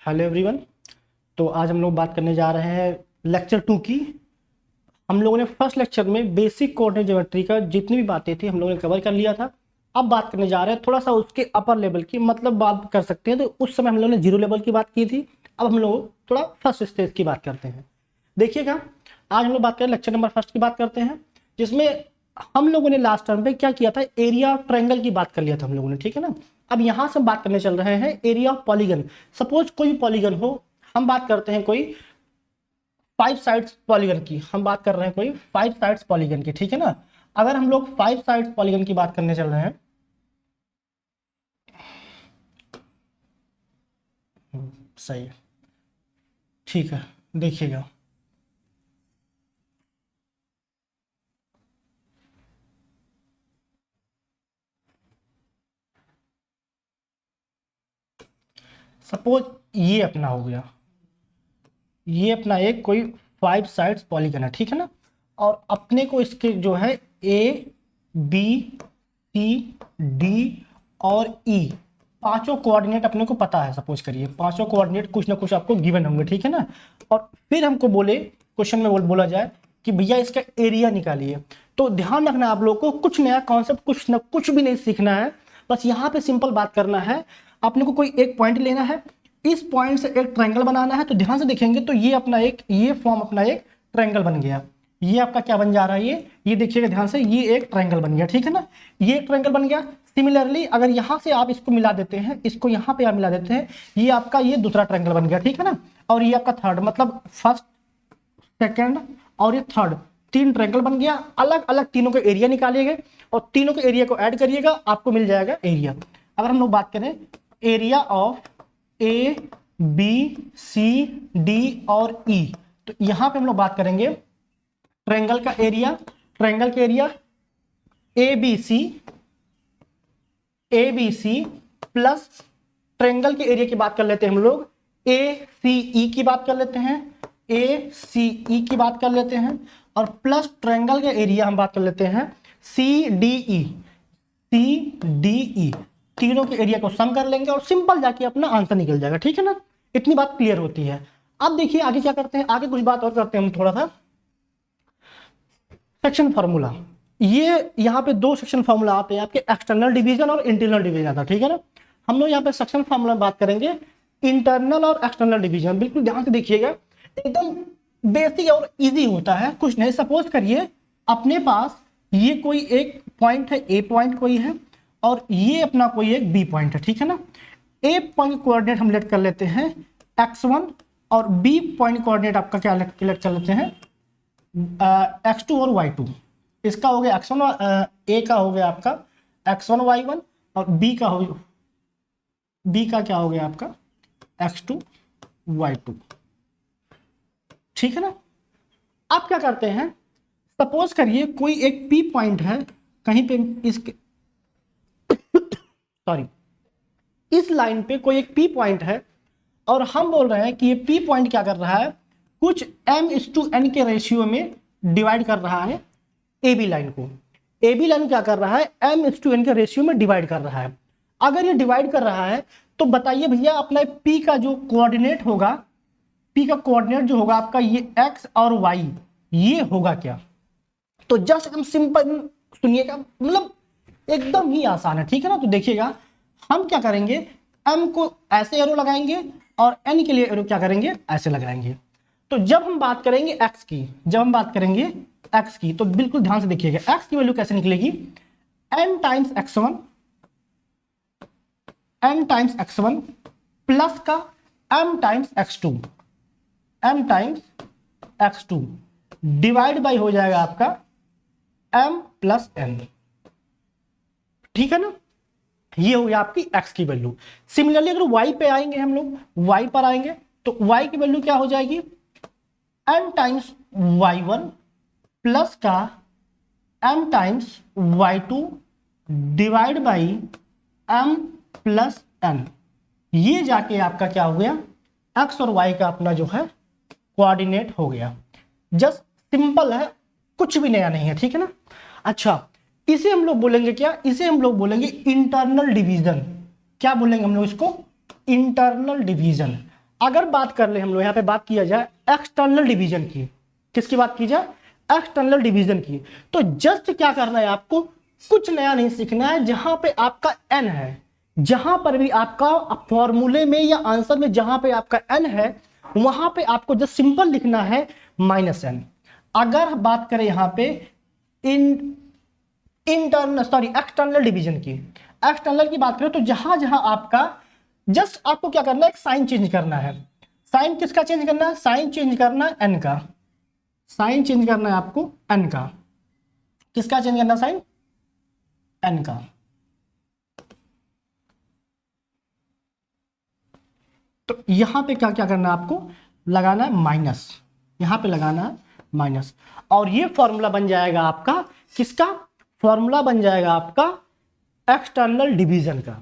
Hello everyone. तो आज हम लोग बात करने जा रहे हैं लेक्चर 2 की। हम लोगों ने फर्स्ट लेक्चर में बेसिक कोऑर्डिनेट ज्योमेट्री का जितनी भी बातें थी हम लोगों ने कवर कर लिया था। अब बात करने जा रहे हैं थोड़ा सा उसके अपर लेवल की, मतलब बात कर सकते हैं। तो उस समय हम लोगों ने जीरो लेवल की बात की थी, अब हम लोग थोड़ा फर्स्ट स्टेज की बात करते हैं। देखिएगा, आज हम लोग बात करें लेक्चर नंबर फर्स्ट की बात करते हैं, जिसमें हम लोगों ने लास्ट टर्म पे क्या किया था, एरिया ऑफ ट्रायंगल की बात कर लिया था हम लोगों ने, ठीक है ना। अब यहां से बात करने चल रहे हैं एरिया ऑफ पॉलीगन। सपोज कोई पॉलीगन हो, हम बात करते हैं कोई 5 साइड्स पॉलीगन की, हम बात कर रहे हैं कोई 5 साइड्स पॉलीगन की, ठीक है ना। अगर हम लोग 5 साइड्स पॉलीगन की बात करने चल रहे हैं, सही है, ठीक है। देखिएगा, सपोज ये अपना हो गया, ये अपना एक कोई 5 साइड्स पॉलीगन है, ठीक है ना। और अपने को इसके जो है ए बी सी डी और ई पांचों कोऑर्डिनेट अपने को पता है। सपोज करिए पांचों कोऑर्डिनेट कुछ ना कुछ आपको गिवन होंगे, ठीक है ना। और फिर हमको बोले, क्वेश्चन में बोला जाए कि भैया इसका एरिया निकालिए। तो ध्यान रखना आप लोगों को, कुछ नया कॉन्सेप्ट कुछ ना कुछ भी नहीं सीखना है, बस यहाँ पे सिंपल बात करना है। अपने को कोई एक पॉइंट लेना है, इस पॉइंट से एक ट्रायंगल बनाना है। तो ध्यान से देखेंगे तो ये अपना एक, ये फॉर्म अपना एक ट्रायंगल बन गया। ये आपका क्या बन जा रहा है, ये देखिएगा ध्यान से, ये एक ट्रायंगल बन गया, ठीक है ना। ये एक ट्रायंगल बन गया। सिमिलरली अगर यहां से आप इसको मिला देते हैं, इसको यहां पे आप मिला देते हैं, ये आपका ये दूसरा ट्रायंगल बन गया, ठीक है ना। और ये आपका थर्ड, मतलब फर्स्ट सेकंड और ये थर्ड, तीन ट्रायंगल बन गया। अलग अलग तीनों के एरिया निकालिएगा और तीनों के एरिया को ऐड करिएगा, आपको मिल जाएगा एरिया। अगर हम लोग बात करें area of A B C D और ई, तो यहां पे हम लोग बात करेंगे ट्रायंगल का एरिया, ट्रायंगल का area A B C plus triangle के एरिया की बात कर लेते हैं हम लोग, ए सी ई की बात कर लेते हैं, ए सी ई की बात कर लेते हैं, और प्लस ट्रायंगल का एरिया हम बात कर लेते हैं सी डी ई। तीनों के एरिया को सम कर लेंगे और सिंपल जाके अपना आंसर निकल जाएगा, ठीक है ना। इतनी बात क्लियर होती है। अब देखिए आगे क्या करते हैं, आगे कुछ बात और करते हैं हम थोड़ा सा। सेक्शन फार्मूला, ये यहाँ पे दो सेक्शन फार्मूला आते हैं आपके, एक्सटर्नल डिवीजन और इंटरनल डिवीजन आता है, ठीक है ना। हम लोग यहाँ पे सेक्शन फार्मूला बात करेंगे इंटरनल और एक्सटर्नल डिवीजन। बिल्कुल ध्यान से देखिएगा, एकदम बेसिक और इजी होता है। कुछ नहीं, सपोज करिए अपने पास ये कोई एक पॉइंट है, ए पॉइंट कोई है, और ये अपना कोई एक बी पॉइंट है, ठीक है ना। ए पॉइंट कोऑर्डिनेट हम लेट कर लेते हैं x1 और बी पॉइंट कोऑर्डिनेट आपका क्या लेट कर लेते हैं x2 और y2। इसका हो गया x1, ए का हो गया आपका x1 y1 और बी का क्या हो गया आपका x2 y2, ठीक है ना। आप क्या करते हैं, सपोज करिए कोई एक P पॉइंट है कहीं पे, इसके सॉरी इस लाइन पे कोई एक P पॉइंट है, और हम बोल रहे हैं कि ये P पॉइंट क्या कर रहा है, कुछ m/n के रेशियो में डिवाइड कर रहा है AB लाइन को। AB लाइन क्या कर रहा है, m/n के रेशियो में डिवाइड कर रहा है। अगर ये डिवाइड कर रहा है तो बताइए भैया अपना P का जो कोऑर्डिनेट होगा, P का कोऑर्डिनेट जो होगा आपका ये x और y, ये होगा क्या। तो जस्ट एकदम सिंपल सुनिएगा, मतलब एकदम ही आसान है, ठीक है ना। तो देखिएगा हम क्या करेंगे, m को ऐसे एरो लगाएंगे और n के लिए एरो क्या करेंगे, ऐसे लगाएंगे। तो जब हम बात करेंगे x की, तो बिल्कुल ध्यान से देखिएगा x की वैल्यू कैसे निकलेगी, n टाइम्स x1 प्लस का m times x2 divide by हो जाएगा आपका m प्लस n, ठीक है ना। ये हो गया आपकी x की वैल्यू। सिमिलरली अगर y पे आएंगे, हम लोग y पर आएंगे, तो y की वैल्यू क्या हो जाएगी, m टाइम्स y1 प्लस का m times y2 divide by m plus n। ये जाके आपका क्या हो गया, x और y का अपना जो है कोऑर्डिनेट हो गया। जस्ट सिंपल है, कुछ भी नया नहीं है, ठीक है ना। अच्छा, इसे हम लोग बोलेंगे क्या, इसे हम लोग बोलेंगे इंटरनल डिवीजन। क्या बोलेंगे हम लोग इसको, इंटरनल डिवीजन। अगर बात कर ले हम लोग यहाँ पे बात किया जाए एक्सटर्नल डिवीजन की, किसकी बात की जाए, एक्सटर्नल डिवीजन की, तो जस्ट क्या करना है आपको, कुछ नया नहीं सीखना है। जहां पे आपका n है, जहां पर भी आपका फॉर्मूले में या आंसर में जहां पे आपका n है, वहां पे आपको जस्ट सिंपल लिखना है -n। अगर बात करें यहां पे एक्सटर्नल डिवीजन की, एक्सटर्नल की बात करें तो जहां जहां आपका जस्ट आपको क्या करना है, एक साइन चेंज करना है। साइन किसका चेंज करना है, साइन चेंज करना है n का, साइन चेंज करना है आपको n का, किसका चेंज करना है, साइन n का। तो यहां पे क्या क्या करना है आपको, लगाना है माइनस, यहां पे लगाना है माइनस, और ये फॉर्मूला बन जाएगा आपका किसका, फॉर्मूला बन जाएगा आपका एक्सटर्नल डिवीजन का।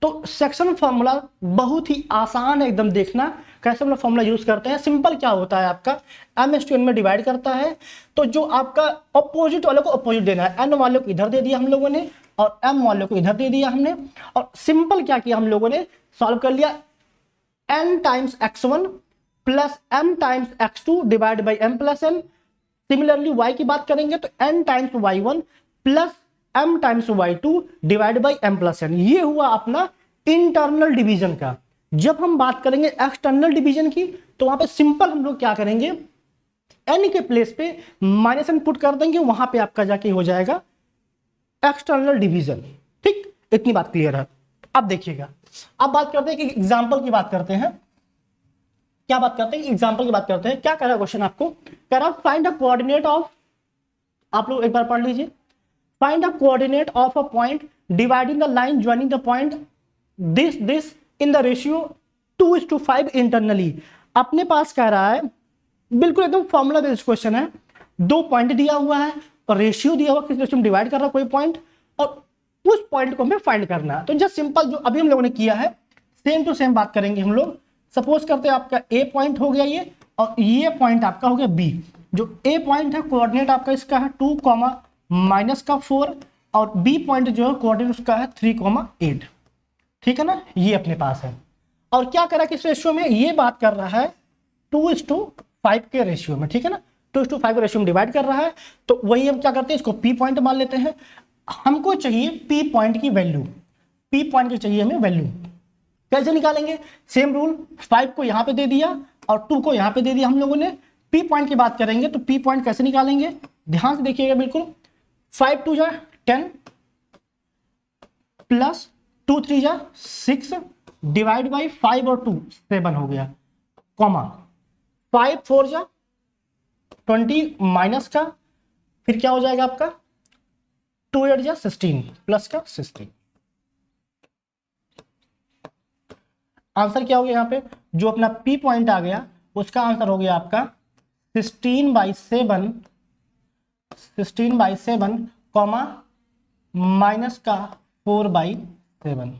तो सेक्शन फॉर्मूला बहुत ही आसान है एकदम, देखना कैसे हम लोग फॉर्मूला यूज करते हैं। सिंपल क्या होता है आपका, m/n में डिवाइड करता है, तो जो आपका अपोजिट वाले को अपोजिट देना है, n वाले को इधर दे दिया हम लोगों ने और m वाले को इधर दे दिया हमने, और सिंपल क्या किया हम लोगों ने, सॉल्व कर लिया, n times x1 plus m times x2 divide by m plus n। Similarly y की बात करेंगे तो n times y1 plus m times y2 divide by m plus n। ये हुआ अपना इंटरनल डिवीजन का। जब हम बात करेंगे एक्सटर्नल डिवीजन की, तो वहां पे सिंपल हम लोग क्या करेंगे, n के प्लेस पे -n पुट कर देंगे, वहां पे आपका जाके हो जाएगा एक्सटर्नल डिवीजन। ठीक, इतनी बात क्लियर है। अब देखिएगा, अब बात करते हैं कि एग्जाम्पल की बात करते हैं, क्या बात करते हैं, एग्जाम्पल की बात करते हैं। क्या कह रहा है क्वेश्चन आपको, कह रहा फाइंड द कोऑर्डिनेट ऑफ, आप लोग एक बार पढ़ लीजिए, find the coordinate of a point dividing the line joining the point this in the ratio 2:5 internally. अपने पास कह रहा है, बिल्कुल एकदम फॉर्मूला बेस्ड क्वेश्चन है, 2 पॉइंट दिया हुआ है और रेशियो दिया हुआ, किस रेशियो में डिवाइड कर रहा है कोई पॉइंट, और उस पॉइंट को हमें फाइंड करना है। तो जस्ट सिंपल जो अभी हम लोगों ने किया है, सेम टू सेम बात करेंगे हम लोग। सपोज करते हैं आपका ए पॉइंट हो गया ये, और ये पॉइंट आपका हो गया बी। जो ए पॉइंट है कोऑर्डिनेट आपका इसका है 2, -4, और बी पॉइंट जो है कोऑर्डिनेट उसका है 3, 8। ठीक है ना, ये अपने पास है। और क्या करा किस रेशियो में, ये बात कर रहा है 2:5 के रेशियो में। ठीक है ना, 2:5 के रेशियो में डिवाइड कर रहा है। तो वही हम क्या करते हैं, इसको पी पॉइंट मान लेते हैं। हमको चाहिए पी पॉइंट की वैल्यू, पी पॉइंट की चाहिए हमें वैल्यू। कैसे निकालेंगे, सेम रूल, 5 को यहां पे दे दिया और 2 को यहां पे दे दिया हम लोगों ने। पी पॉइंट की बात करेंगे तो पी पॉइंट कैसे निकालेंगे, ध्यान से देखिएगा बिल्कुल। 5 2 जा 10 प्लस 2 3 जा 6 डिवाइड बाई 5 और 2 7 हो गया, कॉमा 5 4 जा 20 माइनस का, फिर क्या हो जाएगा आपका 2 8 जा 16 प्लस का 16। आंसर क्या हो गया यहाँ पे, जो अपना पी पॉइंट आ गया उसका आंसर हो गया आपका 16/7 कॉमा माइनस का 4/7,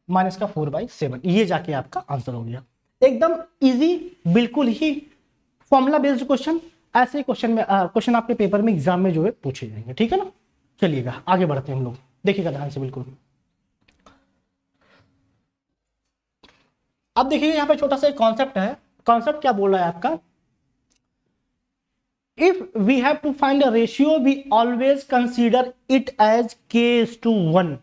माइनस का 4/7। ये जाके आपका आंसर हो गया। एकदम इजी, बिल्कुल ही फॉर्मूला बेस्ड क्वेश्चन। ऐसे क्वेश्चन में क्वेश्चन आपके पेपर में एग्जाम में जो है पूछे जाएंगे। ठीक है ना, चलिएगा आगे बढ़ते हैं हम लोग, देखिएगा ध्यान से बिल्कुल। अब देखिए यहाँ पे छोटा सा एक कॉन्सेप्ट है। कॉन्सेप्ट क्या बोल रहा है आपका, if we have to find a ratio we always consider it as k:1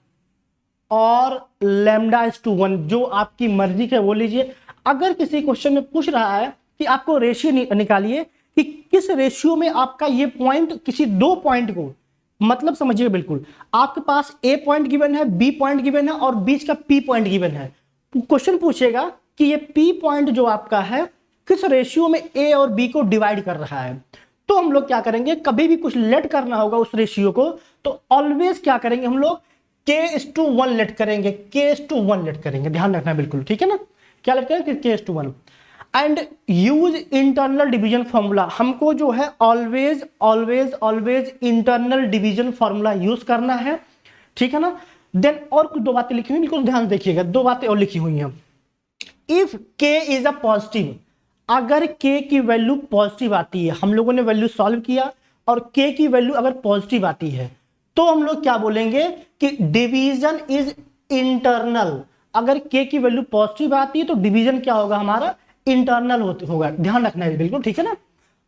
और λ:1, जो आपकी मर्जी के बोल लीजिए। अगर किसी क्वेश्चन में पूछ रहा है कि आपको रेशियो निकालिए कि किस रेशियो में आपका ये पॉइंट किसी 2 पॉइंट को, मतलब समझिए बिल्कुल, आपके पास ए पॉइंट गिवन है, बी पॉइंट गिवन है और बीच का पी पॉइंट गिवन है। क्वेश्चन पूछेगा कि ये पी पॉइंट जो आपका है किस रेशियो में ए और बी को डिवाइड कर रहा है। तो हम लोग क्या करेंगे, कभी भी कुछ लेट करना होगा उस रेशियो को, तो ऑलवेज क्या करेंगे हम लोग, k:1 लेट करेंगे, k:1 लेट करेंगे। ध्यान रखना बिल्कुल, ठीक है ना, क्या लेट करेंगे, k:1 and use internal division formula. हमको जो है always always always internal division formula use करना है। ठीक है ना। देन और कुछ 2 बातें लिखी हुई, बिल्कुल ध्यान देखिएगा, 2 बातें और लिखी हुई हैं। If k is a positive, अगर k की वैल्यू पॉजिटिव आती है, हम लोगों ने वैल्यू सॉल्व किया और k की वैल्यू अगर पॉजिटिव आती है, तो हम लोग क्या बोलेंगे कि डिवीजन इज इंटरनल। अगर k की वैल्यू पॉजिटिव आती है तो डिवीजन क्या होगा हमारा, इंटरनल होगा, ध्यान रखना है बिल्कुल, ठीक है ना।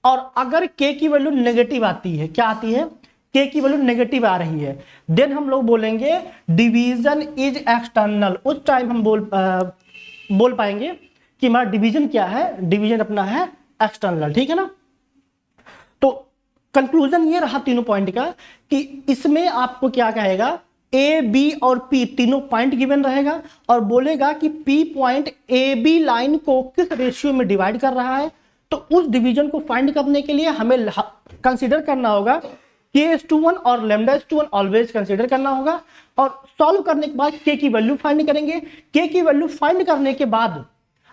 और अगर k की वैल्यू नेगेटिव आती है, क्या आती है, k की वैल्यू नेगेटिव आ रही है, देन हम लोग बोलेंगे डिवीजन इज एक्सटर्नल। उस टाइम हम बोल पाएंगे कि हमारा डिवीजन क्या है, डिवीजन अपना है एक्सटर्नल, ठीक है ना। तो कंक्लूजन ये रहा तीनों पॉइंट का कि इसमें आपको क्या कहेगा, ए बी और पी तीनों पॉइंट गिवन रहेगा और बोलेगा कि P point A B line को किस रेशियो में डिवाइड कर रहा है। तो उस डिवीजन को फाइंड करने के लिए हमें कंसीडर करना होगा k/1 और λ/1 ऑलवेज कंसीडर करना होगा। और सॉल्व करने के बाद k की वैल्यू फाइंड करेंगे। k की वैल्यू फाइंड करने के बाद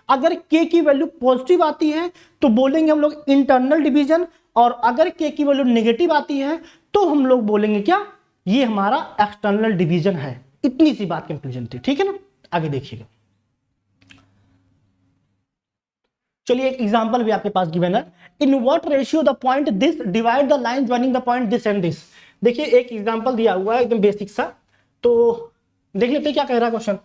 अगर k की वैल्यू पॉजिटिव आती है तो बोलेंगे हम लोग इंटरनल डिवीजन, और अगर k की वैल्यू नेगेटिव आती है तो हम लोग बोलेंगे क्या, ये हमारा एक्सटर्नल डिवीजन है। इतनी सी बात कंक्लूजन थी, ठीक है ना। आगे देखिएगा, चलिए एक एग्जांपल भी आपके पास गिवन है। In what ratio the point this divide the line joining the point this and this. देखिए एक एग्जांपल दिया हुआ है एकदम बेसिक सा, तो देख लेते हैं क्या कह रहा है क्वेश्चन।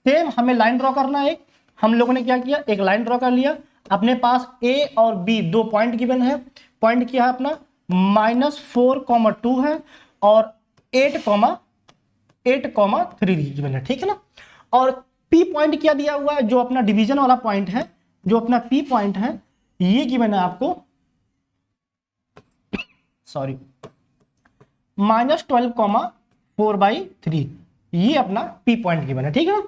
सेम हमें लाइन ड्रॉ करना है, हम लोगों ने क्या किया, एक लाइन ड्रॉ कर लिया। अपने पास ए और बी दो पॉइंट गिवन है, पॉइंट क्या है अपना -4,2 है और 8,3 गिवन है, ठीक है ना। और पी पॉइंट क्या दिया हुआ है, जो अपना डिवीजन वाला पॉइंट है, जो अपना पी पॉइंट है ये गिवन है आपको, सॉरी -12,4/3, ये अपना पी पॉइंट गिवन है, ठीक है ना।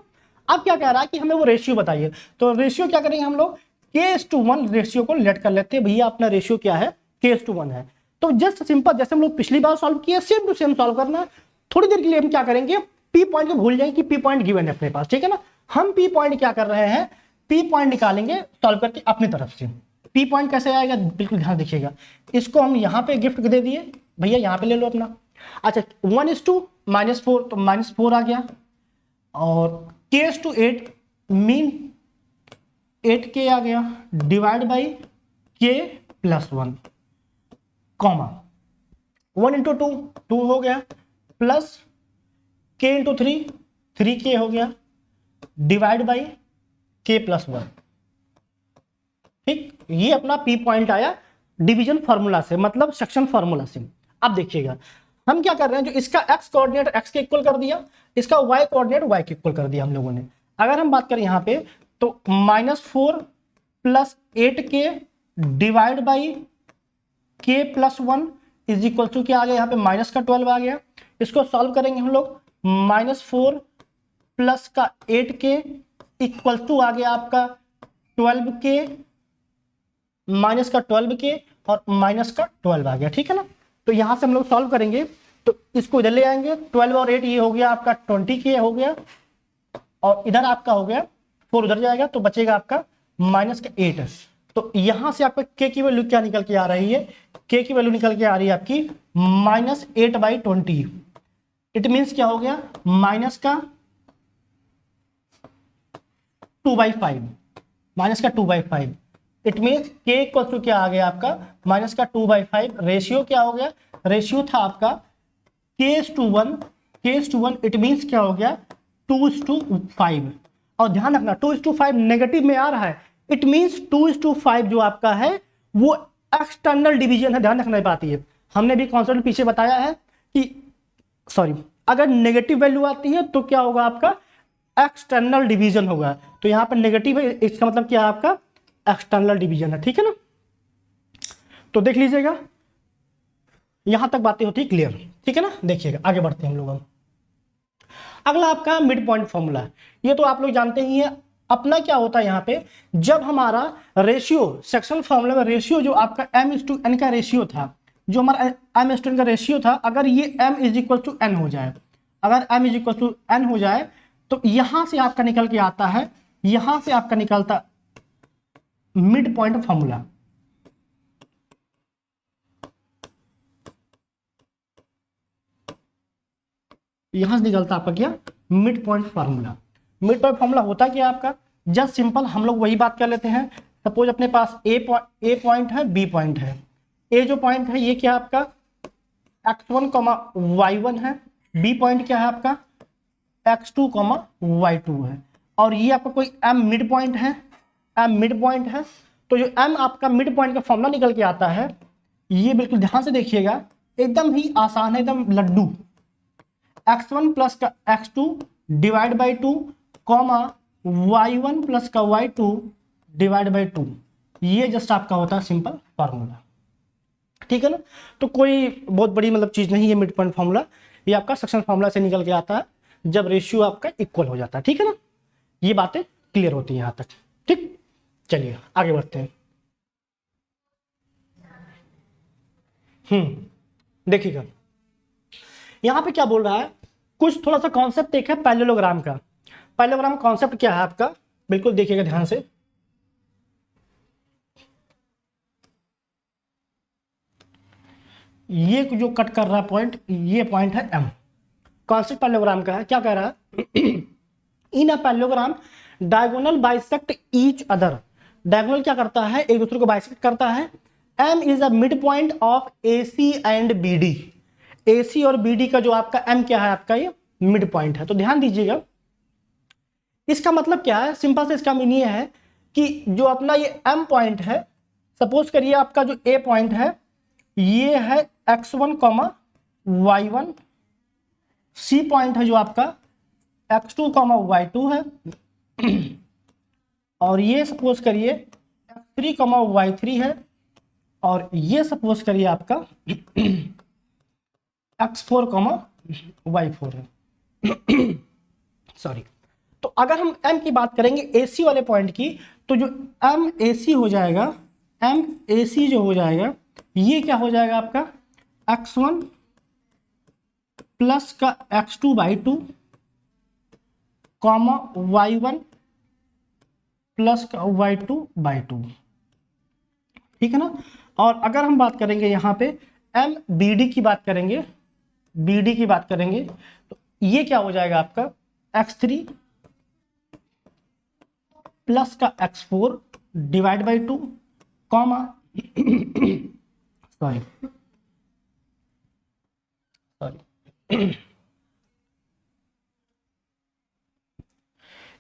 अब क्या कह रहा है कि हमें वो रेशियो बताइए। तो रेशियो क्या करेंगे हम लोग, k/1 रेशियो को लेट कर लेते हैं। भैया अपना रेशियो क्या है, k/1 है। तो जस्ट सिंपल जैसे हम लोग पिछली बार सॉल्व किया सेम टू सेम सॉल्व करना है। थोड़ी देर के लिए हम क्या करेंगे, पी पॉइंट को भूल जाएंगे कि पी पॉइंट गिवन है अपने पास, ठीक है ना। हम पी पॉइंट क्या कर रहे हैं, पी पॉइंट निकालेंगे सॉल्व करके अपनी तरफ से। पी पॉइंट कैसे आएगा, बिल्कुल ध्यान देखिएगा। इसको हम यहाँ पे गिफ्ट दे दिए, भैया यहाँ पे ले लो अपना। अच्छा 1:2 -4 तो -4 आ गया, और k/8 मीन 8k आ गया, डिवाइड बाई k+1, कॉमा 1 × 2 2 हो गया, प्लस k × 3 3k हो गया, डिवाइड बाई k+1। ठीक, ये अपना पी पॉइंट आया डिवीजन फार्मूला से, मतलब सेक्शन फार्मूला से। अब देखिएगा हम क्या कर रहे हैं, जो इसका x कोऑर्डिनेट x के इक्वल कर दिया, इसका y कोऑर्डिनेट y के इक्वल कर दिया हम लोगों ने। अगर हम बात करें यहाँ पे तो -4 + 8k divide by k+1 is equal to क्या आ गया, यहाँ पे माइनस का 12 आ गया। इसको सॉल्व करेंगे हम लोग, -4 + 8k इक्वल टू आ गया आपका 12k माइनस का 12k और माइनस का 12 आ गया, ठीक है ना। तो यहां से हम लोग सॉल्व करेंगे तो इसको इधर ले आएंगे, 12 और 8 ये हो गया आपका 20k हो गया, और इधर आपका हो गया 4 उधर जाएगा तो बचेगा आपका -8। तो यहां से आपका k की वैल्यू क्या निकल के आ रही है, k की वैल्यू निकल के आ रही है आपकी -8/20। इट मीन्स क्या हो गया, माइनस का 2/5, माइनस का 2/5। It means k equal to क्या आ गया आपका, माइनस का 2/5। रेशियो क्या हो गया, रेशियो था आपका k/1, इट मीन्स क्या हो गया 2:5। और ध्यान रखना 2:5 नेगेटिव में आ रहा है, इट मीन्स 2:5 जो आपका है वो एक्सटर्नल डिवीजन है। ध्यान रखना बात ये, हमने भी कॉन्सेप्ट पीछे बताया है कि सॉरी अगर नेगेटिव वैल्यू आती है तो क्या होगा आपका एक्सटर्नल डिवीजन होगा। तो यहाँ पर नेगेटिव है, इसका मतलब क्या है आपका एक्सटर्नल डिवीजन है, ठीक है ना। तो देख लीजिएगा यहां तक बातें होती है क्लियर, ठीक है ना। देखिएगा आगे बढ़ते हैं हम लोग। अगला आपका मिड पॉइंट फॉर्मूला, ये तो आप लोग जानते ही हैं। अपना क्या होता है यहाँ पे, जब हमारा रेशियो सेक्शन फॉर्मूला में रेशियो जो आपका m/n का रेशियो था, जो हमारा m/n का रेशियो था, अगर ये m = n हो जाए, अगर m = n हो जाए तो यहां से आपका निकल के आता है, यहां से आपका निकलता मिड पॉइंट फॉर्मूला। यहां से निकलता आपका क्या, mid point formula. Mid point formula होता क्या आपका, जस्ट सिंपल हम लोग वही बात कर लेते हैं। सपोज अपने पास ए पॉइंट है, बी पॉइंट है। ए जो पॉइंट है ये क्या आपका x1, y1 है। बी पॉइंट क्या है आपका x2, y2 है। और ये आपका कोई m मिड पॉइंट है, m मिड पॉइंट है, तो जो m आपका मिड पॉइंट का फॉर्मूला निकल के आता है, ये बिल्कुल ध्यान से देखिएगा, एकदम ही आसान है, एकदम लड्डू। x1 प्लस का x2 divide by 2 comma y1 plus का y2 डिवाइड बाई 2, ये जस्ट आपका होता है सिंपल फार्मूला, ठीक है ना। तो कोई बहुत बड़ी मतलब चीज नहीं है मिड पॉइंट फार्मूला, ये आपका सक्शन फार्मूला से निकल के आता है जब रेशियो आपका इक्वल हो जाता है, ठीक है ना। ये बातें क्लियर होती है यहां तक, ठीक। चलिए आगे बढ़ते हैं। देखिएगा यहां पे क्या बोल रहा है, कुछ थोड़ा सा कॉन्सेप्ट एक है पैरेललोग्राम का। पैरेललोग्राम कॉन्सेप्ट क्या है आपका, बिल्कुल देखिएगा ध्यान से। ये जो कट कर रहा है पॉइंट, ये पॉइंट है m। कॉन्सेप्ट पैरेललोग्राम का है, क्या कह रहा है, in a parallelogram diagonal bisect each other. Diagonal क्या करता है, एक दूसरे को बाइसेक्ट करता है। m is a mid point of AC and BD। AC और BD का जो आपका m क्या है, आपका ये मिड पॉइंट है। तो ध्यान दीजिएगा, इसका मतलब क्या है, सिंपल से इसका मीनिंग है कि जो अपना ये m पॉइंट है, सपोज करिए आपका जो A पॉइंट है ये है x1 comma y1, C point है जो आपका x2 कॉमा y2 है, और ये सपोज करिए x3 कॉमा y3 है, और ये सपोज करिए आपका x4 कॉमा y4 है। सॉरी। तो अगर हम m की बात करेंगे AC वाले पॉइंट की, तो जो MAC हो जाएगा, MAC जो हो जाएगा, ये क्या हो जाएगा आपका x1 प्लस का x2 by 2 comma y1 plus का y2 बाई 2, ठीक है ना। और अगर हम बात करेंगे यहाँ पे MBD की बात करेंगे, BD की बात करेंगे, तो ये क्या हो जाएगा आपका x3 प्लस का x4 divide by 2 comma sorry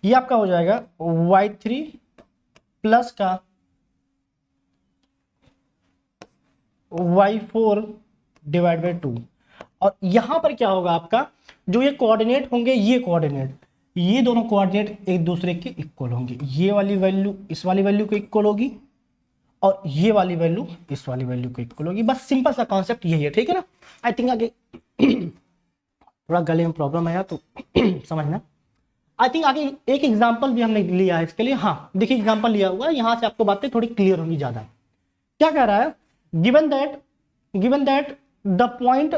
ये आपका हो जाएगा y3 प्लस का y4 डिवाइड बाई 2। और यहां पर क्या होगा आपका, जो ये कोऑर्डिनेट होंगे, ये कोऑर्डिनेट, ये दोनों कोऑर्डिनेट एक दूसरे के इक्वल होंगे। ये वाली वैल्यू इस वाली वैल्यू के इक्वल होगी, और ये वाली वैल्यू इस वाली वैल्यू के इक्वल होगी। बस सिंपल सा कॉन्सेप्ट यही है, ठीक है ना। आई थिंक आगे थोड़ा गले में प्रॉब्लम आया तो समझना। आई थिंक आगे एक एग्जांपल भी हमने लिया है इसके लिए। हाँ देखिए, एग्जांपल लिया हुआ है, यहां से आपको बातें थोड़ी क्लियर होंगी ज्यादा। क्या कह रहा है, given that the point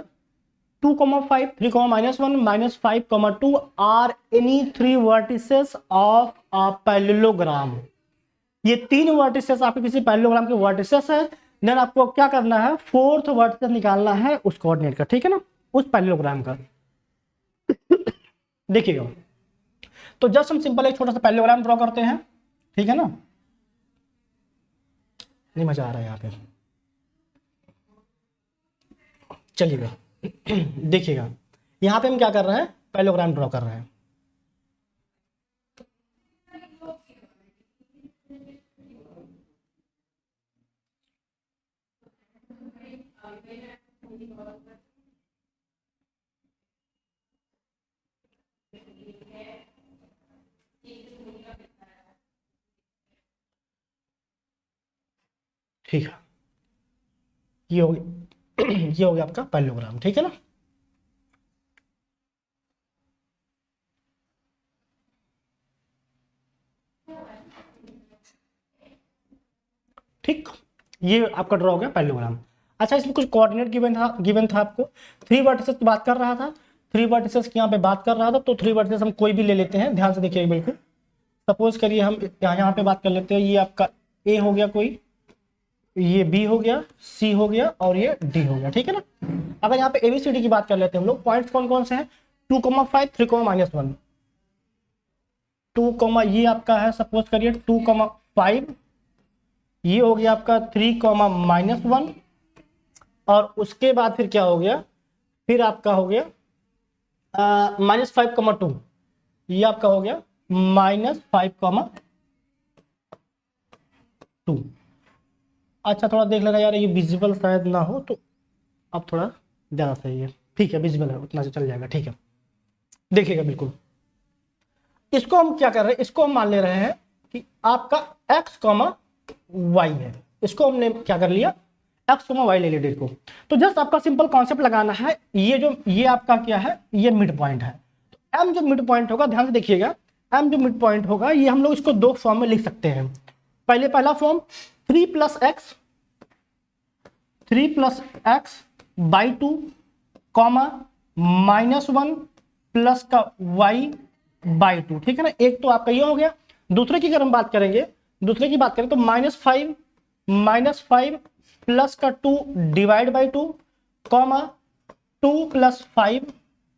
2, 5, 3, -1, -5, 2 are any 3 vertices of a parallelogram. ये 3 वर्टिसेस आपके किसी पैरेललोग्राम के वर्टिसेस है। देन आपको क्या करना है, 4th वर्टिसेस निकालना है उस कोऑर्डिनेट का, ठीक है ना, उस पैरेललोग्राम का। देखिएगा, तो जस्ट हम सिंपल एक छोटा सा पैरेललोग्राम ड्रॉ करते हैं, ठीक है ना। नहीं मजा आ रहा है यहाँ पे, चलिएगा। देखिएगा यहाँ पे हम क्या कर रहे हैं, पैरेललोग्राम ड्रॉ कर रहे हैं। ठीक है, ये हो गया ये हो गया आपका पैरेललोग्राम, ठीक है ना। ठीक, ये आपका ड्रॉ हो गया पैरेललोग्राम। अच्छा, इसमें कुछ कोऑर्डिनेट गिवन था आपको। 3 वर्टिसेस की बात कर रहा था, 3 वर्टिसेस की यहाँ पे बात कर रहा था, तो 3 वर्टिसेस हम कोई भी ले लेते हैं, ध्यान से देखिए बिल्कुल। सपोज करिए हम यहाँ पे बात कर लेते हैं, ये आपका ए हो गया कोई, ये बी हो गया, सी हो गया, और ये डी हो गया, ठीक है ना। अगर यहाँ पे ABCD की बात कर लेते हैं हम लोग, पॉइंट्स कौन कौन से हैं, 2, 5, 3, -1, 2, ये आपका है सपोज करिए 2, 5, ये हो गया आपका 3, -1, और उसके बाद फिर क्या हो गया, फिर आपका हो गया -5, 2, ये आपका हो गया -5,2। अच्छा थोड़ा देख लेना यार, ये विजिबल शायद ना हो तो अब थोड़ा ज़्यादा सही है। ठीक है, विजिबल है, उतना से चल जाएगा। ठीक है, देखिएगा बिल्कुल। इसको हम क्या कर रहे हैं, इसको हम मान ले रहे हैं कि आपका x, y है। इसको हमने क्या कर लिया, x, y ले लिया डेट को। तो जस्ट आपका सिंपल कॉन्सेप्ट लगाना है। ये आपका क्या है, ये मिड पॉइंट है। तो m जो मिड पॉइंट होगा, ध्यान से देखिएगा, m जो मिड पॉइंट होगा, ये हम लोग इसको दो फॉर्म में लिख सकते हैं। पहला फॉर्म 3 + x/2 -1 प्लस का y/2। ठीक है ना, एक तो आपका ये हो गया। दूसरे की अगर हम बात करें तो -5 प्लस का 2 डिवाइड बाई 2 2 + 5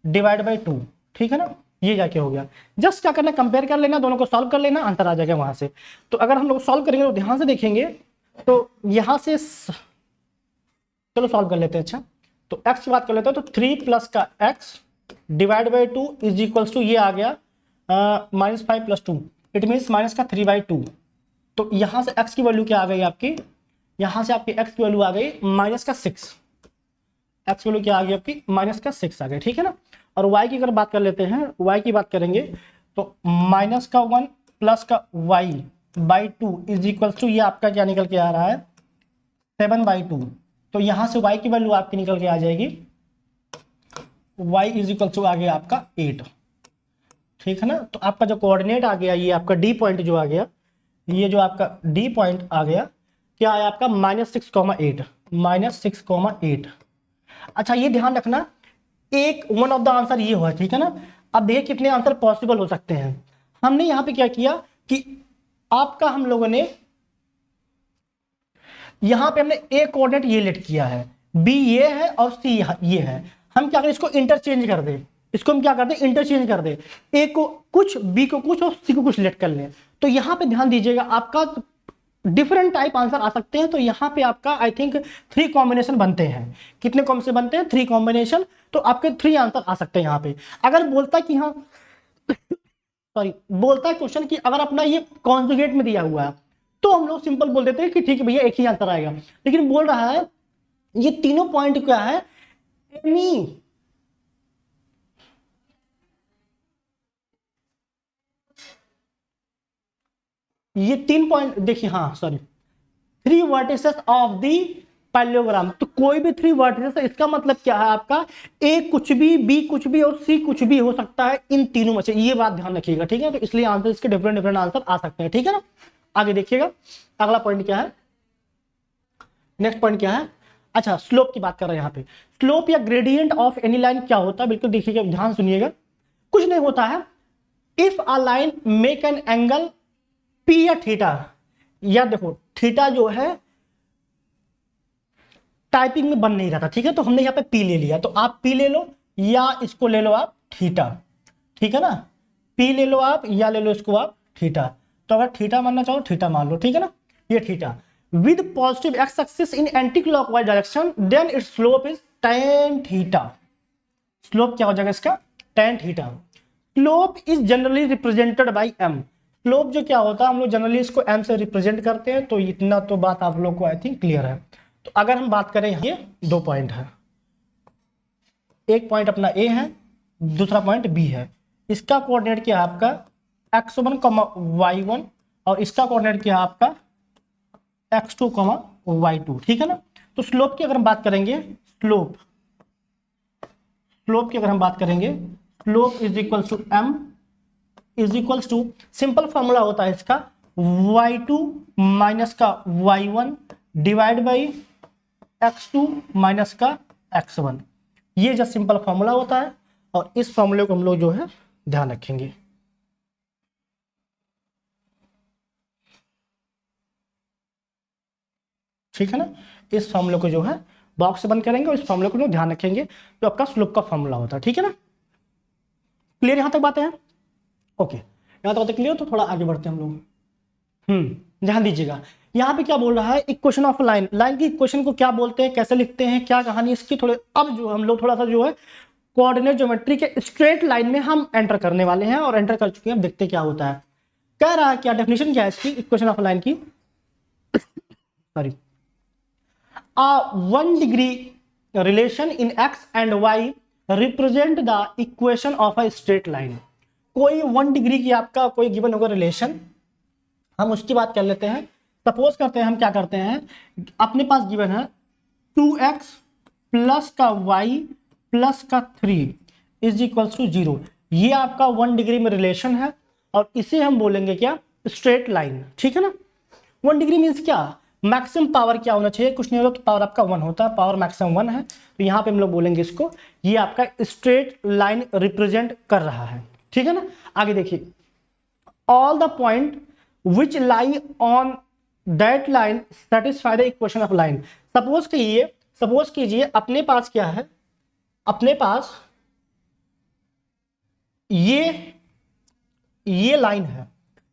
डिवाइड बाई 2। ठीक है ना, ये जाके हो गया। जस्ट क्या करना, कंपेयर कर लेना, दोनों को सॉल्व कर लेना, आंसर आ जाएगा वहां से। तो अगर हम लोग सॉल्व करेंगे तो ध्यान से देखेंगे, तो यहां से चलो सॉल्व कर लेते हैं। अच्छा तो x की बात कर लेते हैं, तो 3 + का x divide by 2 is equals to ये आ गया -5 + 2, इट मीन्स माइनस का 3/2। तो यहां से x की वैल्यू क्या आ गई आपकी, यहां से आपकी x की वैल्यू आ गई -6। x की वैल्यू क्या आ गई आपकी, -6 आ गई। ठीक है ना, और y की अगर बात कर लेते हैं, y की बात करेंगे तो -1 प्लस का y/2 इज इक्वल्स टू ये आपका क्या निकल के आ रहा है, 7/2। तो यहां से y की वैल्यू आपकी निकल के आ जाएगी, y इज इक्वल टू आ गया आपका 8। ठीक है ना, तो आपका जो कोऑर्डिनेट आ गया, ये आपका डी पॉइंट जो आ गया, ये जो आपका डी पॉइंट आ गया, क्या है आपका -6,8। अच्छा ये ध्यान रखना, एक वन ऑफ द आंसर ये हुआ। ठीक है ना, अब देखिए कितने आंसर पॉसिबल हो सकते हैं। हमने यहां पे क्या किया कि आपका हम लोगों ने यहां पे हमने ए कोऑर्डिनेट ये लेट किया है, बी ये है और सी ये है। हम क्या करें, इसको इंटरचेंज कर दें, इसको हम क्या कर दें, इंटरचेंज कर दें, ए को कुछ, बी को कुछ और सी को कुछ लेट कर लें। तो यहां पे ध्यान दीजिएगा, आपका डिफरेंट टाइप आंसर आ सकते हैं। तो यहाँ पे आपका आई थिंक 3 कॉम्बिनेशन बनते हैं। कितने कॉम से बनते हैं, 3 कॉम्बिनेशन। तो आपके 3 आंसर आ सकते हैं यहाँ पे। अगर बोलता कि हाँ सॉरी, बोलता है क्वेश्चन कि अगर अपना ये कॉन्जुगेट में दिया हुआ है, तो हम लोग सिंपल बोल देते हैं कि ठीक है भैया एक ही आंसर आएगा। लेकिन बोल रहा है ये तीनों पॉइंट क्या है, एनी ये 3 पॉइंट देखिए, हाँ sorry, 3 vertices of the parallelogram. तो कोई भी 3 वर्टिसेस है, इसका मतलब क्या है आपका, ए कुछ भी, बी कुछ भी और सी कुछ भी हो सकता है इन तीनों में से। ये बात ध्यान रखिएगा। ठीक है, तो इसलिए आंसर इसके डिफरेंट आंसर आ सकते हैं। ठीक है ना, आगे देखिएगा अगला पॉइंट क्या है, नेक्स्ट पॉइंट क्या है। अच्छा स्लोप की बात कर रहे हैं यहाँ पे। स्लोप या ग्रेडियंट ऑफ एनी लाइन क्या होता है, बिल्कुल देखिएगा, ध्यान सुनिएगा। कुछ नहीं होता है, if a line make an angle P या थीटा, या देखो थीटा जो है टाइपिंग में बन नहीं रहा था। ठीक है, तो हमने यहाँ पे पी ले लिया, तो आप पी ले लो या इसको ले लो आप थीटा। ठीक है ना, पी ले लो आप या ले लो इसको आप थीटा। तो अगर थीटा मानना चाहो थीटा मान लो। ठीक है ना, ये theta with positive x axis in anticlockwise direction, then its slope is tan theta. Slope क्या हो जाएगा इसका, tan theta. Slope is generally represented by m। Slope जो क्या होता है, हम लोग जनरली इसको m से रिप्रेजेंट करते हैं। तो इतना तो बात आप लोग को आई थिंक क्लियर है। तो अगर हम बात करें, ये 2 पॉइंट है, एक पॉइंट अपना a है, दूसरा पॉइंट b है। इसका कोऑर्डिनेट क्या है आपका x1, y1, और इसका कोऑर्डिनेट क्या है आपका x2, y2। ठीक है ना, तो स्लोप की अगर हम बात करेंगे, स्लोप की अगर हम बात करेंगे, slope is equal to m is equals to, simple formula होता है इसका y2 माइनस का y1 divide by x2 minus का x1। ये जो सिंपल फॉर्मूला होता है, और इस फॉर्मूले को हम लोग जो है ध्यान रखेंगे। ठीक है ना, इस फॉर्मूले को जो है बॉक्स से बंद करेंगे और इस फॉर्मूले को ध्यान रखेंगे, तो आपका स्लोप का फॉर्मूला होता है। ठीक है ना, क्लियर यहां तक बातें हैं, ओके यहां तक क्लियर। तो थोड़ा आगे बढ़ते हैं हम लोग। ध्यान दीजिएगा, यहाँ पे क्या बोल रहा है, इक्वेशन ऑफ लाइन। लाइन की इक्वेशन को क्या बोलते हैं, कैसे लिखते हैं, क्या कहानी इसकी, थोड़े अब जो हम लोग थोड़ा सा जो है कोऑर्डिनेट ज्योमेट्री के स्ट्रेट लाइन में हम एंटर करने वाले हैं और एंटर कर चुके हैं। अब देखते क्या होता है। कह रहा है क्या डेफिनेशन क्या है इसकी, इक्वेशन ऑफ लाइन की, sorry, 1 degree relation in x and y represent the equation of a straight line. कोई 1 डिग्री की आपका कोई गिवन होगा रिलेशन, हम उसकी बात कर लेते हैं। सपोज करते हैं हम क्या करते हैं, अपने पास गिवन है 2x प्लस का y प्लस का 3 इज इक्वल्स टू 0। ये आपका 1 डिग्री में रिलेशन है और इसे हम बोलेंगे क्या, स्ट्रेट लाइन। ठीक है ना। 1 डिग्री मीन्स क्या, मैक्सिमम पावर क्या होना चाहिए, कुछ नहीं होता तो पावर आपका 1 होता है, पावर मैक्सिमम 1 है, तो यहाँ पे हम लोग बोलेंगे इसको, ये आपका स्ट्रेट लाइन रिप्रेजेंट कर रहा है। ठीक है ना। आगे देखिए, all the point which lie on that line satisfy the equation of line. Suppose कीजिए अपने पास क्या है, अपने पास ये लाइन है,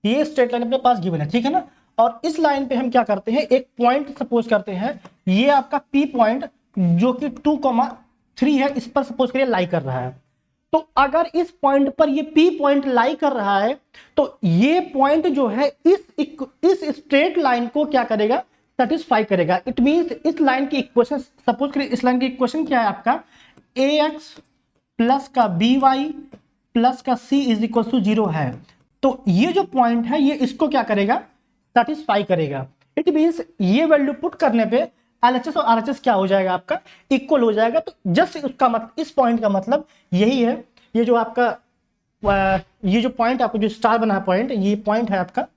ये स्ट्रेट लाइन अपने पास गिवन है। ठीक है ना। और इस लाइन पे हम क्या करते हैं, एक पॉइंट सपोज करते हैं, ये आपका P पॉइंट जो कि 2,3 है, इस पर सपोज करिए लाई कर रहा है। तो अगर इस पॉइंट पर ये P पॉइंट लाई कर रहा है तो ये पॉइंट जो है इस स्ट्रेट लाइन को क्या करेगा, सेटिस्फाई करेगा। इट मींस इस लाइन की इक्वेशन, सपोज करिए इस लाइन की इक्वेशन क्या है आपका, ax प्लस का by प्लस का c इज इक्वल टू 0 है। तो ये जो पॉइंट है ये इसको क्या करेगा, सेटिस्फाई करेगा। इट मींस ये वैल्यू पुट करने पे LHS और RHS क्या हो जाएगा आपका, इक्वल हो जाएगा। तो जस्ट उसका मतलब, इस पॉइंट का मतलब यही है, ये जो आपका ये जो पॉइंट आपको जो स्टार बना है पॉइंट, ये पॉइंट है आपका,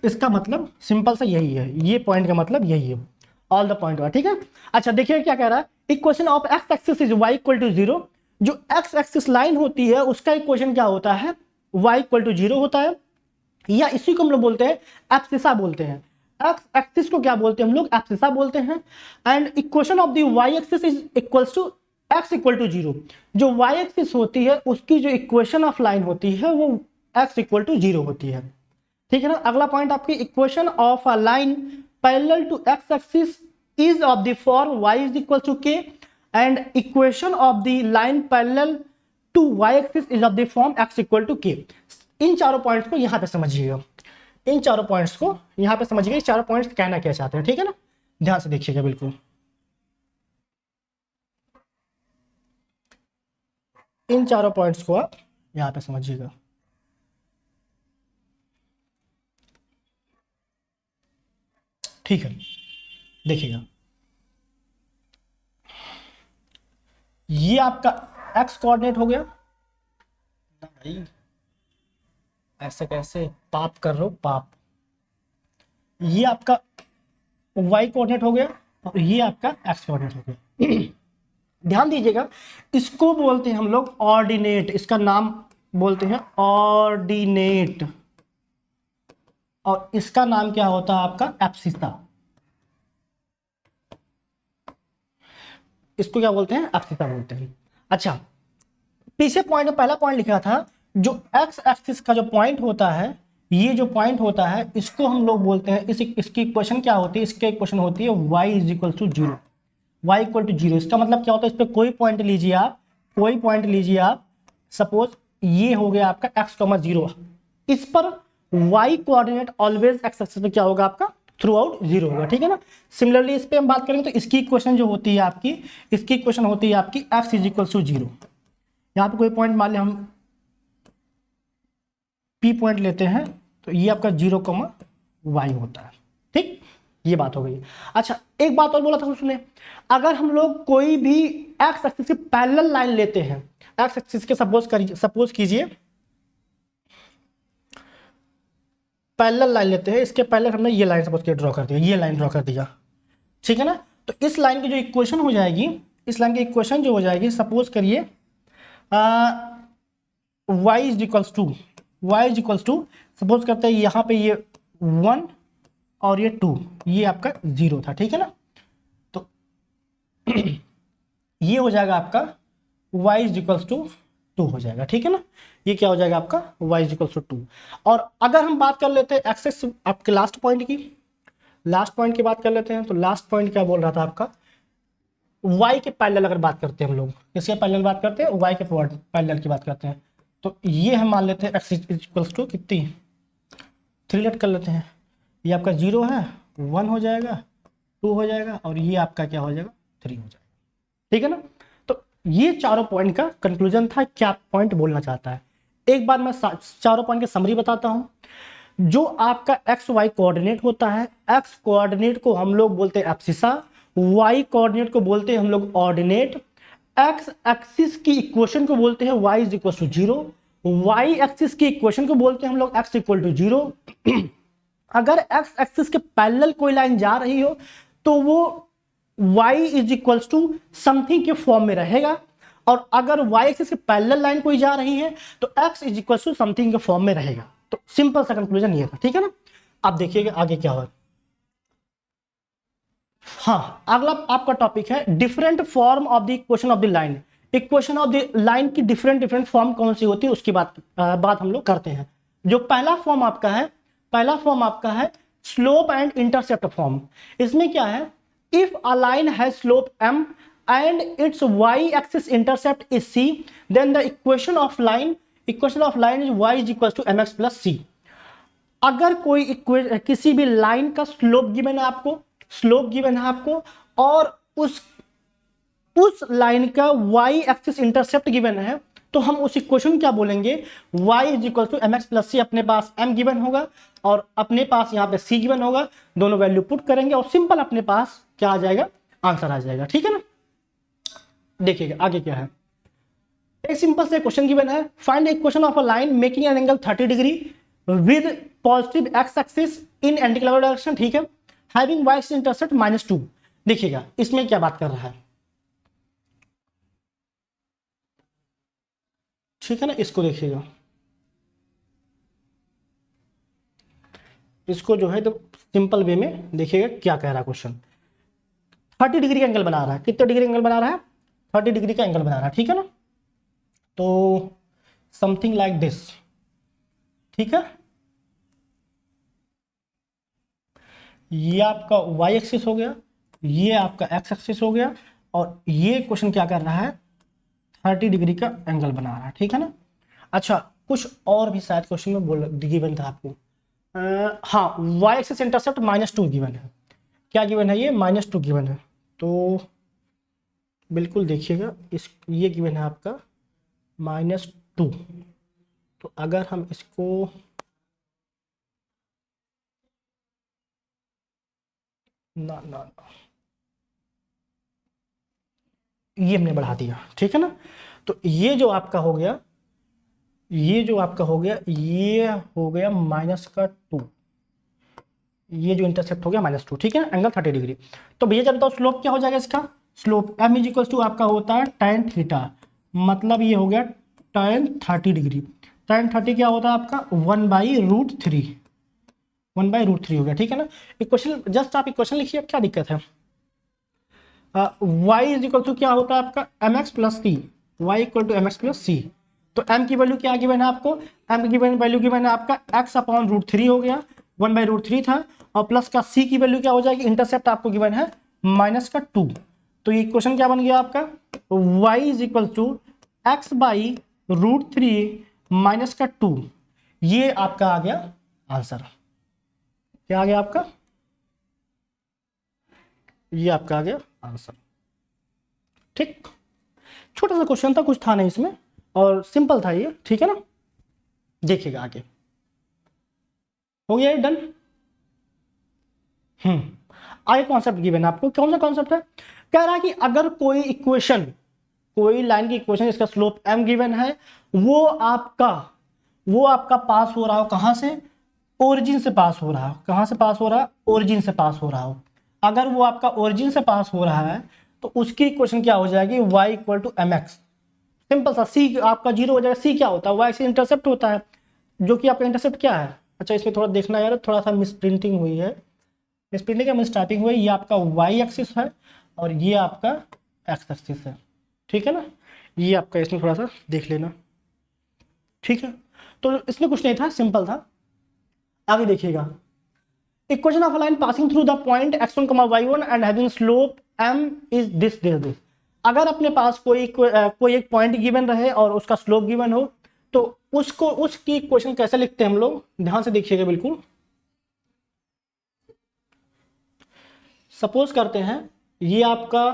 इसका मतलब सिंपल सा यही है, ये पॉइंट का मतलब यही है, ऑल द पॉइंट। ठीक है। अच्छा देखिए क्या कह रहा है, equation of x axis is y equal to 0। जो एक्स एक्सिस लाइन होती है उसका इक्वेशन क्या होता है, y इक्वल टू 0 होता है, या इसी को हम लोग बोलते हैं एब्सिसा बोलते हैं। एक्स एक्सिस को क्या बोलते हैं हम लोग, एब्सिसा बोलते हैं। And equation of the y axis is equals to x equal to 0। जो y एक्सिस होती है उसकी जो इक्वेशन ऑफ लाइन होती है वो x इक्वल टू 0 होती है। ठीक है ना। अगला पॉइंट आपकी, equation of a line parallel to x axis is of the form y is equal to k and equation of the line parallel to y axis is of the form x equal to k। इन चारों points को यहां पे समझिएगा, इन चारों points को यहां पे समझिएगा, ये चारों पॉइंट्स कहना क्या चाहते हैं। ठीक है ना, ध्यान से देखिएगा बिल्कुल, इन चारों पॉइंट्स को आप यहां पे समझिएगा। ठीक है, देखिएगा, ये आपका x कोऑर्डिनेट हो गया ना भाई, ऐसे कैसे पाप कर रहे हो पाप। ये आपका y कोऑर्डिनेट हो गया और ये आपका x कोऑर्डिनेट हो गया। ध्यान दीजिएगा, इसको बोलते हैं हम लोग ऑर्डिनेट, इसका नाम बोलते हैं ऑर्डिनेट, और इसका नाम क्या होता है आपका, एब्सिसा। इसको क्या बोलते हैं, एब्सिसा बोलते हैं। अच्छा, पीछे पॉइंट में पहला पॉइंट लिखा था, जो एक्स एक्सिस का जो पॉइंट होता है, ये जो पॉइंट होता है इसको हम लोग बोलते हैं, इसकी इक्वेशन क्या होती है, इसकी इक्वेशन होती है y is equal to 0। y equal to 0 इसका मतलब क्या होता है, इस पर कोई पॉइंट लीजिए आप, कोई पॉइंट लीजिए आप, सपोज ये हो गया आपका x, 0, इस पर y coordinate always x axis पे क्या होगा आपका, थ्रू आउट 0 होगा। ठीक है ना। सिमिलरली इस पे हम बात करेंगे तो इसकी इक्वेशन जो होती है आपकी, इसकी इक्वेशन होती है आपकी x इज इक्वल टू 0। यहाँ पे कोई पॉइंट मान लिया हम P पॉइंट लेते हैं तो ये आपका 0, y होता है। ठीक, ये बात हो गई। अच्छा, एक बात और बोला था उसने, अगर हम लोग कोई भी एक्स एक्सिस की पैरेलल लाइन लेते हैं, एक्स एक्सिस के सपोज कीजिए पैरेलल लाइन लेते हैं, इसके पहले हमने ये लाइन सपोज के ड्रॉ कर दिया, ये लाइन ड्रॉ कर दिया। ठीक है ना। तो इस लाइन की जो इक्वेशन हो जाएगी, इस लाइन की इक्वेशन जो हो जाएगी, सपोज करिए y is equals to, y is equals to, suppose करते हैं यहाँ पे ये 1 और ये 2, ये आपका 0 था। ठीक है ना। तो ये हो जाएगा आपका y इज इक्वल्स टू 2 हो जाएगा। ठीक है ना। ये क्या हो जाएगा आपका y इज इक्वल्स टू 2। और अगर हम बात कर लेते हैं एक्सेस आपके लास्ट पॉइंट की, लास्ट पॉइंट की बात कर लेते हैं, तो लास्ट पॉइंट क्या बोल रहा था आपका, y के पैरेलल अगर बात करते हैं हम लोग, किसके पैरेलल बात करते हैं, y के पैरेलल की बात करते हैं, तो ये हम मान लेते हैं x इक्वल्स टू कितनी 3 लेट कर लेते हैं। ये आपका 0 है, 1 हो जाएगा, 2 हो जाएगा, और ये आपका क्या हो जाएगा 3 हो जाएगा। ठीक है ना। तो ये चारों पॉइंट का कंक्लूजन था, क्या पॉइंट बोलना चाहता है। एक बार मैं चारों पॉइंट की समरी बताता हूं। जो आपका एक्स वाई कोऑर्डिनेट होता है, एक्स कोऑर्डिनेट को हम लोग बोलते हैं एब्सिसा, वाई कोऑर्डिनेट को बोलते हैं हम लोग ऑर्डिनेट, एक्स एक्सिस की इक्वेशन को बोलते हैं y is equal to 0, y axis की इक्वेशन को बोलते हैं हम लोग x इक्वल टू 0। अगर एक्स एक्सिस के पैरेलल कोई लाइन जा रही हो तो वो y is equal to something के फॉर्म में रहेगा, और अगर y एक्सिस के पैरेलल लाइन कोई जा रही है तो x is equal to something के फॉर्म में रहेगा। तो सिंपल सा कंक्लूजन ये था। ठीक है ना। अब देखिएगा आगे क्या होगा। हाँ, अगला आपका टॉपिक है different form of the equation of the line. Equation of the line की डिफरेंट फॉर्म कौन सी होती है उसकी बात हम लोग करते हैं। जो पहला फॉर्म आपका है स्लोप एंड इंटरसेप्ट फॉर्म। इसमें क्या है, if a line has slope m and its y axis intercept is c, then the equation of line is y is equals to mx plus c। अगर कोई किसी भी line का slope given है आपको और उस लाइन का y एक्सिस इंटरसेप्ट गिवन है, तो हम उस इक्वेशन क्या बोलेंगे, y is equal to mx plus C. अपने पास m गिवन होगा और अपने पास यहाँ पे c गिवन होगा, दोनों वैल्यू पुट करेंगे और सिंपल अपने पास क्या आ जाएगा, आंसर आ जाएगा। ठीक है ना। देखिएगा आगे क्या है। एक सिंपल से क्वेश्चन गिवन है, find the equation of a line making an angle 30 degree with positive x axis in anticlockwise direction. ठीक है, हैविंग y एक्सिस इंटरसेप्ट -2। देखिएगा इसमें क्या बात कर रहा है। ठीक है ना, इसको देखिएगा, इसको जो है तो सिंपल वे में देखिएगा क्या कह रहा है क्वेश्चन। 30 डिग्री का एंगल बना रहा है। कितने डिग्री एंगल बना रहा है, 30 डिग्री का एंगल बना रहा है। ठीक है ना। तो समथिंग लाइक दिस। ठीक है, ये आपका y एक्सिस हो गया, ये आपका x एक्सिस हो गया, और ये क्वेश्चन क्या कर रहा है, 30 डिग्री का एंगल बना रहा है। ठीक है ना। अच्छा, कुछ और भी शायद क्वेश्चन में गिवन था आपको। हाँ, y एक्सिस इंटरसेप्ट -2 गिवन है। क्या गिवन है, ये -2 गिवन है। तो बिल्कुल देखिएगा, ये गिवन है आपका -2। तो अगर हम इसको ना ये हमने बढ़ा दिया। ठीक है ना। तो ये जो आपका हो गया, ये हो गया -2, ये जो इंटरसेप्ट हो गया -2। ठीक है, एंगल 30 डिग्री। तो भैया जब बताओ स्लोप क्या हो जाएगा इसका, slope m is equal to आपका होता है tan थीटा, मतलब ये हो गया tan 30 डिग्री। tan 30 क्या होता है आपका 1/√3 हो गया। ठीक है ना। इक्वेशन जस्ट आप इक्वेशन लिखिए, अब क्या दिक्कत है। y इज इक्वल टू क्या होता है आपका mx plus C, y equal to mx plus C. तो m की वैल्यू क्या गिवन है आपको, m की वैल्यू गिवन है आपका x/√3 हो गया, 1/√3 था, और प्लस का c की वैल्यू क्या हो जाएगी, इंटरसेप्ट आपको गिवन है -2। तो ये क्वेश्चन क्या बन गया आपका, y is equal to x/√3 -2। ये आपका आ गया आंसर। क्या आ गया आपका, ये आपका आ गया आंसर। ठीक, छोटा सा क्वेश्चन था, कुछ था नहीं इसमें और सिंपल था ये। ठीक है ना। देखिएगा आगे हो गया, डन। आगे कॉन्सेप्ट गिवन आपको, कौन सा कॉन्सेप्ट है, कह रहा है कि अगर कोई इक्वेशन, कोई लाइन की इक्वेशन इसका स्लोप m गिवन है, वो आपका पास हो रहा हो कहां से, ओरिजिन से पास हो रहा हो। कहां से पास हो रहा है, ओरिजिन से पास हो रहा हो। अगर वो आपका ओरिजिन से पास हो रहा है तो उसकी इक्वेशन क्या हो जाएगी, y equal to mx। Simple सा, c आपका 0 हो जाएगा। c क्या होता है, y से इंटरसेप्ट होता है, जो कि आपका इंटरसेप्ट क्या है। अच्छा, इसमें थोड़ा देखना यार, थोड़ा सा मिस प्रिंटिंग हुई है, मिस प्रिंटिंग या मिस टाइपिंग हुई है। ये आपका y एक्सिस है और ये आपका x एक्सिस है। ठीक है ना। ये आपका इसमें थोड़ा सा देख लेना। ठीक है, तो इसमें कुछ नहीं था, सिंपल था। आगे देखिएगा, equation of a line passing through the point x1, y1 and having slope m is this. अगर अपने पास कोई एक पॉइंट गिवन रहे और उसका स्लोप गिवन हो तो उसकी इक्वेशन कैसे लिखते हैं हम लोग, ध्यान से देखिएगा बिल्कुल। सपोज करते हैं ये आपका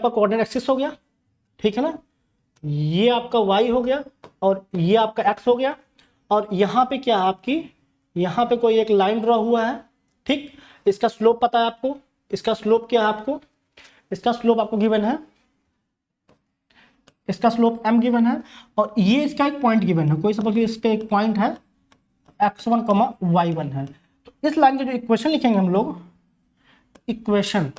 कोऑर्डिनेट एक्सिस हो गया, ठीक है ना, ये आपका y हो गया और ये आपका x हो गया, और यहाँ पे क्या है आपकी, यहाँ पे कोई एक लाइन ड्रॉ हुआ है, ठीक। इसका स्लोप पता है आपको, इसका स्लोप क्या है आपको, इसका स्लोप आपको गिवन है, इसका स्लोप m गिवन है, और ये इसका एक पॉइंट गिवन है, कोई सपोज इस पे एक पॉइंट है x1, y1 है। तो इस लाइन के जो इक्वेशन लिखेंगे हम लोग, इक्वेशन,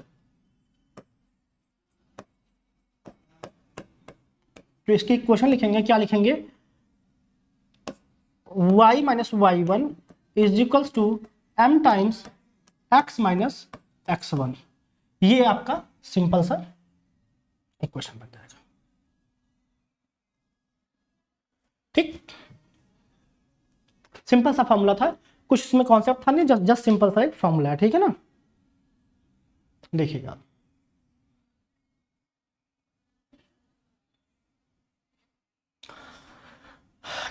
तो इसकी इक्वेशन लिखेंगे, क्या लिखेंगे, y minus y1 is equals to m times x minus x1। ये आपका सिंपल सा इक्वेशन बन जाएगा, ठीक। सिंपल सा फॉर्मूला था, कुछ इसमें कॉन्सेप्ट था नहीं, जस्ट सिंपल सा एक फॉर्मूला है, ठीक है ना। देखिएगा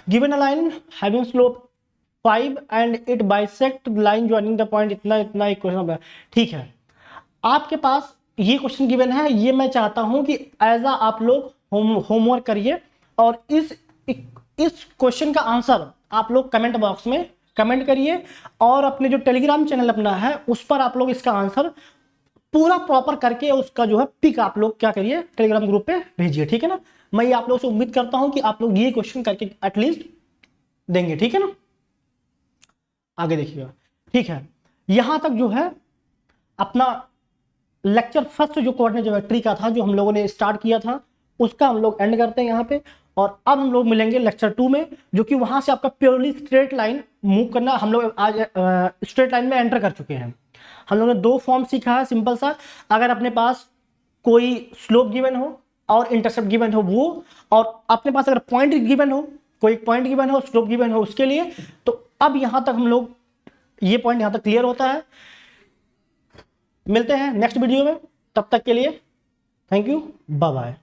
given a line having slope 5 and it bisect line joining the point, इतना इतना इक्वेशन, ठीक है। आपके पास ये क्वेश्चन गिवन है, ये मैं चाहता हूं कि एज आप लोग होमवर्क करिए और इस क्वेश्चन का आंसर आप लोग कमेंट बॉक्स में कमेंट करिए, और अपने जो टेलीग्राम चैनल अपना है उस पर आप लोग इसका आंसर पूरा प्रॉपर करके उसका जो है पिक आप लोग क्या करिए, टेलीग्राम ग्रुप पे भेजिए, ठीक है ना। मैं आप लोगों से उम्मीद करता हूं कि आप लोग ये क्वेश्चन करके एटलीस्ट देंगे, ठीक है ना। आगे देखिएगा, ठीक है। यहां तक जो है अपना लेक्चर फर्स्ट जो कोऑर्डिनेट ज्योमेट्री का था, जो हम लोगों ने स्टार्ट किया था, उसका हम लोग एंड करते हैं यहाँ पे। और अब हम लोग मिलेंगे लेक्चर 2 में, जो कि वहां से आपका प्योरली स्ट्रेट लाइन मूव करना, हम लोग आज स्ट्रेट लाइन में एंटर कर चुके हैं। हम लोगों ने 2 फॉर्म सीखा है सिंपल सा, अगर अपने पास कोई स्लोप गिवन हो और इंटरसेप्ट गिवन हो वो, और अपने पास अगर पॉइंट गिवन हो, कोई पॉइंट गिवन हो, स्लोप गिवन हो उसके लिए। तो अब यहां तक हम लोग, ये पॉइंट यहां तक क्लियर होता है। मिलते हैं नेक्स्ट वीडियो में, तब तक के लिए थैंक यू, बाय बाय।